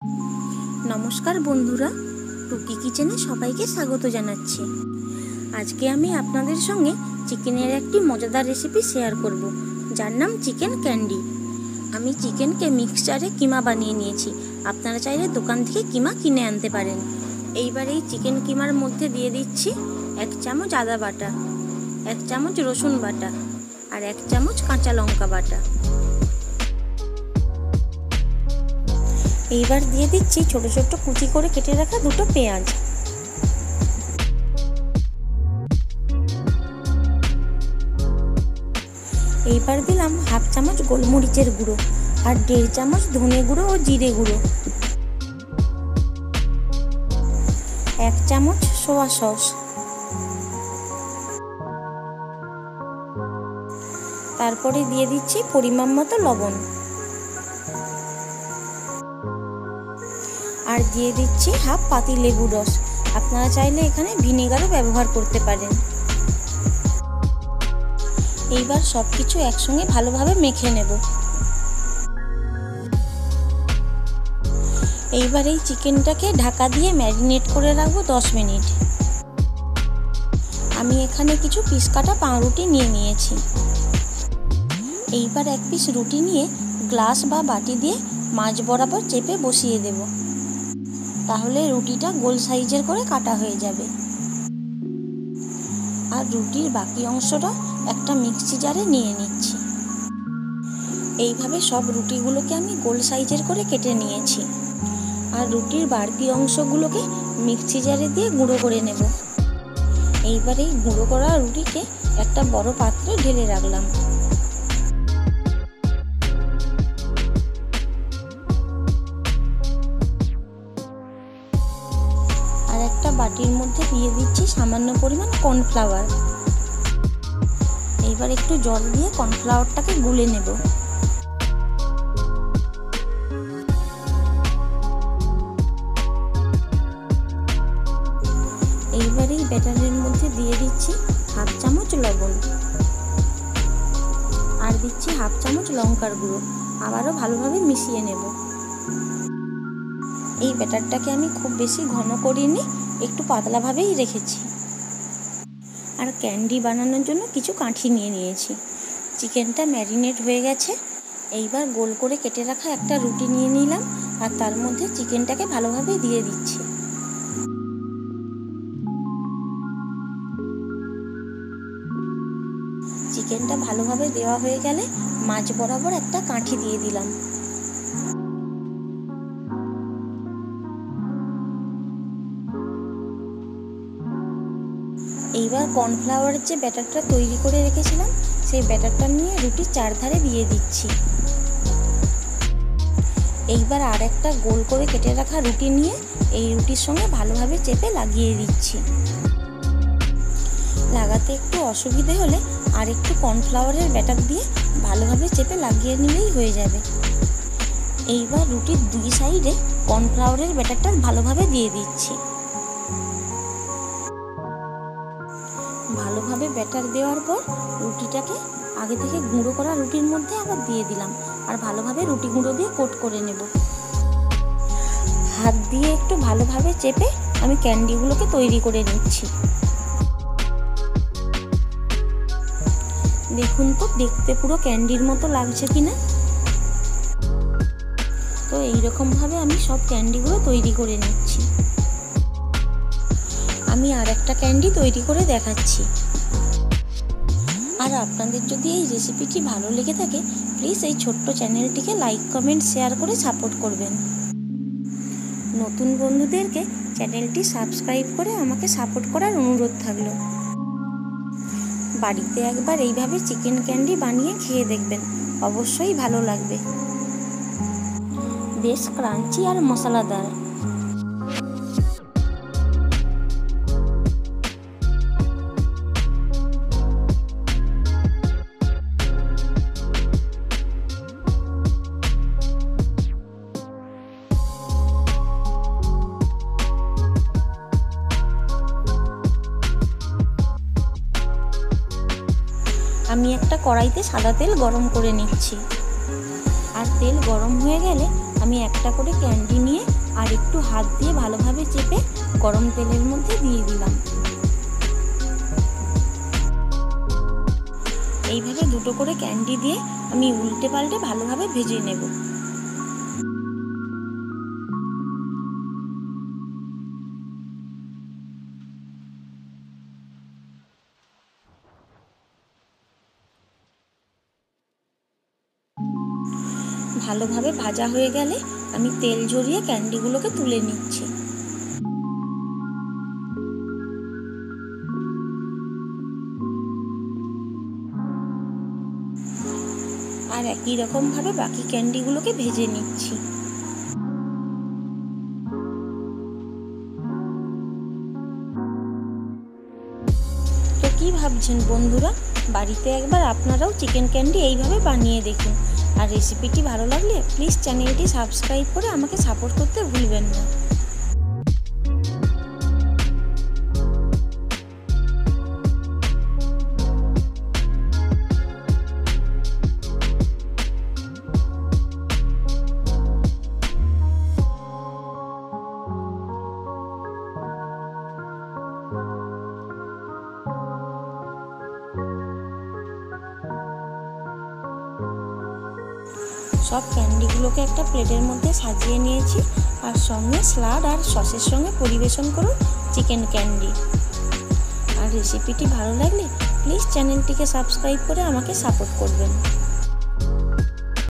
নমস্কার বন্ধুরা, টুকি কিচেনে সবাইকে স্বাগত জানাচ্ছি। আজকে আমি আপনাদের সঙ্গে চিকেনের একটি মজাদার রেসিপি শেয়ার করব, যার নাম চিকেন ক্যান্ডি। আমি চিকেনকে মিক্সচারে কিমা বানিয়ে নিয়েছি। আপনারা চাইলে দোকান থেকে কিমা কিনে আনতে পারেন। এইবার এই চিকেন কিমার মধ্যে দিয়ে দিচ্ছি 1 চামচ আদা বাটা, 1 চামচ রসুন বাটা আর 1 চামচ কাঁচা লঙ্কা বাটা। এইবার দিয়ে দিচ্ছি ছোট ছোট কুচি করে কেটে রাখা 2টো পেঁয়াজ। এইবার দিলাম 1/2 চামচ গোলমরিচের গুঁড়ো আর 1.5 চামচ ধনে গুঁড়ো ও জিরে গুঁড়ো, 1 চামচ সোয়া সস, তারপরে দিয়ে দিচ্ছি পরিমাণ মতো লবণ আর দিয়ে দিচ্ছি 1/2 পাতি লেবুর রস। আপনারা চাইলে এখানে ভিনেগারও ব্যবহার করতে পারেন। এইবার সব কিছু একসঙ্গে ভালোভাবে মেখে নেব। এইবার এই চিকেনটাকে ঢাকা দিয়ে ম্যারিনেট করে রাখবো 10 মিনিট। আমি এখানে কিছু পিস কাটা পাউরুটি নিয়ে নিয়েছি। এইবার 1 পিস রুটি নিয়ে গ্লাস বা বাটি দিয়ে মাঝ বরাবর চেপে বসিয়ে দেব, তাহলে রুটিটা গোল সাইজের করে কাটা হয়ে যাবে। আর রুটির বাকি অংশটা একটা মিক্সি জারে নিয়ে নিচ্ছি। এইভাবে সব রুটিগুলোকে আমি গোল সাইজের করে কেটে নিয়েছি। আর রুটির বাড়তি অংশগুলোকে মিক্সি জারে দিয়ে গুঁড়ো করে নেব। এইবার এই গুঁড়ো করা রুটিকে একটা বড় পাত্রে ঢেলে রাখলাম। আর একটা বাটির মধ্যে দিয়ে দিচ্ছি সামান্য পরিমাণ কর্নফ্লাওয়ার। এইবার একটু জল দিয়ে কর্নফ্লাওয়ারটাকে গুলে নেব। এইবার এই ব্যাটারের মধ্যে দিয়ে দিচ্ছি 1/2 চামচ লবণ আর দিচ্ছি 1/2 চামচ লঙ্কার গুঁড়ো। আবারও ভালোভাবে মিশিয়ে নেব। এই ব্যাটারটাকে আমি খুব বেশি ঘন করিনি, একটু পাতলাভাবেই রেখেছি। আর ক্যান্ডি বানানোর জন্য কিছু কাঠি নিয়ে নিয়েছি। চিকেনটা ম্যারিনেট হয়ে গেছে। এইবার গোল করে কেটে রাখা একটা রুটি নিয়ে নিলাম আর তার মধ্যে চিকেনটাকে ভালোভাবে দিয়ে দিচ্ছি। চিকেনটা ভালোভাবে দেওয়া হয়ে গেলে মাঝ বরাবর একটা কাঠি দিয়ে দিলাম। এইবার কর্নফ্লাওয়ারের যে ব্যাটারটা তৈরি করে রেখেছিলাম সেই ব্যাটারটা নিয়ে রুটির চারধারে দিয়ে দিচ্ছি। এইবার আর একটা গোল করে কেটে রাখা রুটি নিয়ে এই রুটির সঙ্গে ভালোভাবে চেপে লাগিয়ে দিচ্ছি। লাগাতে একটু অসুবিধে হলে আর একটু কর্নফ্লাওয়ারের ব্যাটার দিয়ে ভালোভাবে চেপে লাগিয়ে নিলেই হয়ে যাবে। এইবার রুটির 2 সাইডে কর্নফ্লাওয়ারের ব্যাটারটা ভালোভাবে দিয়ে দিচ্ছি। ভালোভাবে ব্যাটার দেওয়ার পর রুটিটাকে আগে থেকে গুঁড়ো করা রুটির মধ্যে আবার দিয়ে দিলাম আর ভালোভাবে রুটি গুঁড়ো দিয়ে কোট করে নেব। হাত দিয়ে একটু ভালোভাবে চেপে আমি ক্যান্ডিগুলোকে তৈরি করে নিচ্ছি। দেখুন তো দেখতে পুরো ক্যান্ডির মতো লাগছে কিনা। তো এইরকমভাবে আমি সব ক্যান্ডিগুলো তৈরি করে নিচ্ছি। আমি আর একটা ক্যান্ডি তৈরি করে দেখাচ্ছি। আর আপনাদের যদি এই রেসিপিটি ভালো লেগে থাকে প্লিজ এই ছোট্ট চ্যানেলটিকে লাইক কমেন্ট শেয়ার করে সাপোর্ট করবেন। নতুন বন্ধুদেরকে চ্যানেলটি সাবস্ক্রাইব করে আমাকে সাপোর্ট করার অনুরোধ থাকলো। বাড়িতে একবার এইভাবে চিকেন ক্যান্ডি বানিয়ে খেয়ে দেখবেন, অবশ্যই ভালো লাগবে। বেশ ক্রাঞ্চি আর মশলাদার। আমি একটা কড়াইতে সাদা তেল গরম করে নিচ্ছি। আর তেল গরম হয়ে গেলে আমি একটা করে ক্যান্ডি নিয়ে একটু হাত দিয়ে ভালোভাবে চেপে গরম তেলের মধ্যে দিয়ে দিলাম। এইভাবে দুটো করে ক্যান্ডি দিয়ে আমি উল্টে পাল্টে ভালোভাবে ভেজে নেব। ভালোভাবে ভাজা হয়ে গেলে আমি তেল ঝরিয়ে ক্যান্ডিগুলোকে তুলে নিচ্ছি। আর একই রকমভাবে বাকি ক্যান্ডিগুলোকে ভেজে নিচ্ছি। তো কি ভাবছেন বন্ধুরা, বাড়িতে একবার আপনারাও চিকেন ক্যান্ডি এইভাবে বানিয়ে দেখুন। আর রেসিপিটি ভালো লাগলে প্লিজ চ্যানেলটি সাবস্ক্রাইব করে আমাকে সাপোর্ট করতে ভুলবেন না। সব ক্যান্ডিগুলোকে একটা প্লেটের মধ্যে সাজিয়ে নিয়েছি, আর সঙ্গে স্যালাড আর সসের সঙ্গে পরিবেশন করুন চিকেন ক্যান্ডি। আর রেসিপিটি ভালো লাগলে প্লিজ চ্যানেলটিকে সাবস্ক্রাইব করে আমাকে সাপোর্ট করবেন।